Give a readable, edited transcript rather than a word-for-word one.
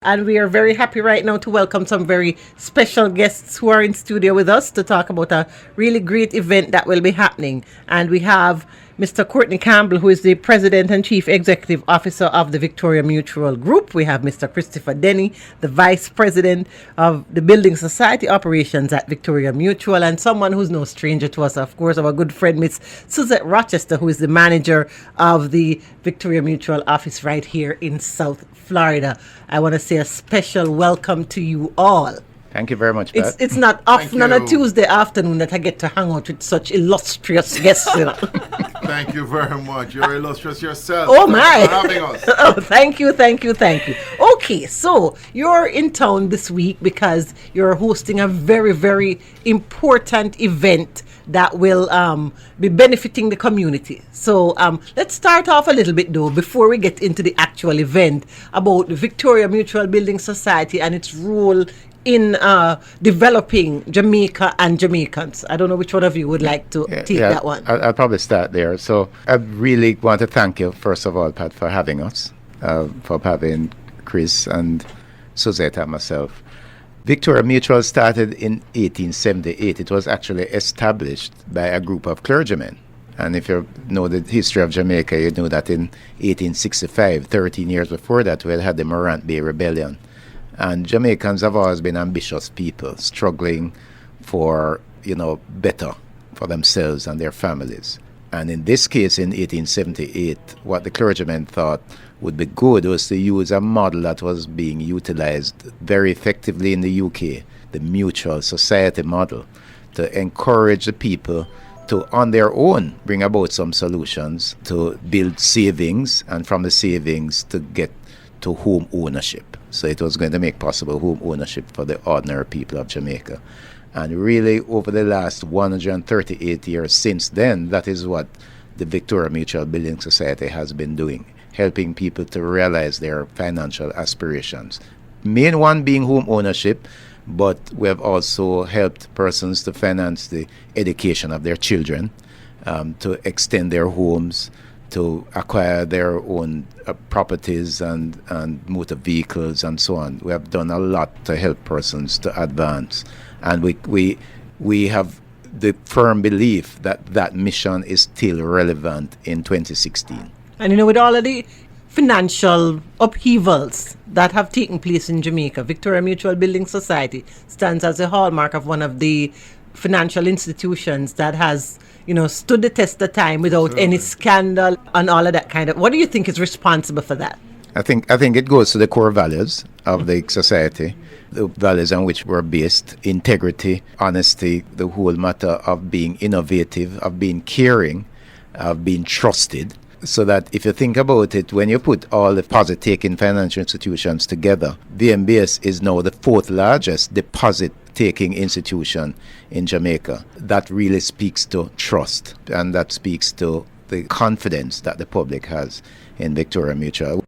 And we are very happy right now to welcome some very special guests who are in studio with us to talk about a really great event that will be happening. And we have Mr. Courtney Campbell, who is the President and Chief Executive Officer of the Victoria Mutual Group. We have Mr. Christopher Denny, the Vice President of the Building Society Operations at Victoria Mutual, and someone who's no stranger to us, of course, our good friend, Miss Suzette Rochester, who is the manager of the Victoria Mutual office right here in South Florida. I want to say a special welcome to you all. Thank you very much, Pat. It's not often on a Tuesday afternoon that I get to hang out with such illustrious guests. Thank you very much. You're illustrious yourself. Oh, my. Thanks for having us. Oh, thank you. Okay, so you're in town this week because you're hosting a very, very important event that will be benefiting the community. So let's start off a little bit, though, before we get into the actual event, about the Victoria Mutual Building Society and its role in developing Jamaica and Jamaicans. I don't know which one of you would like to take that one. I'll probably start there. So I really want to thank you, first of all, Pat, for having us, for having Chris and Suzette and myself. Victoria Mutual started in 1878. It was actually established by a group of clergymen. And if you know the history of Jamaica, you know that in 1865, 13 years before that, we had the Morant Bay Rebellion. And Jamaicans have always been ambitious people, struggling for, better for themselves and their families. And in this case, in 1878, what the clergymen thought would be good was to use a model that was being utilized very effectively in the UK, the mutual society model, to encourage the people to, on their own, bring about some solutions to build savings, and from the savings to get to home ownership. So it was going to make possible home ownership for the ordinary people of Jamaica. And really, over the last 138 years since then, that is what the Victoria Mutual Building Society has been doing, helping people to realize their financial aspirations. Main one being home ownership, but we have also helped persons to finance the education of their children, to extend their homes, to acquire their own properties and motor vehicles and so on. We have done a lot to help persons to advance. And we have the firm belief that that mission is still relevant in 2016. And with all of the financial upheavals that have taken place in Jamaica, Victoria Mutual Building Society stands as a hallmark of one of the financial institutions that has stood the test of time without any scandal and all of that kind of. What do you think is responsible for that? I think it goes to the core values of the society, the values on which we're based: integrity, honesty, the whole matter of being innovative, of being caring, of being trusted. So that if you think about it, when you put all the deposit-taking financial institutions together, VMBS is now the fourth largest deposit-taking institution in Jamaica. That really speaks to trust, and that speaks to the confidence that the public has in Victoria Mutual.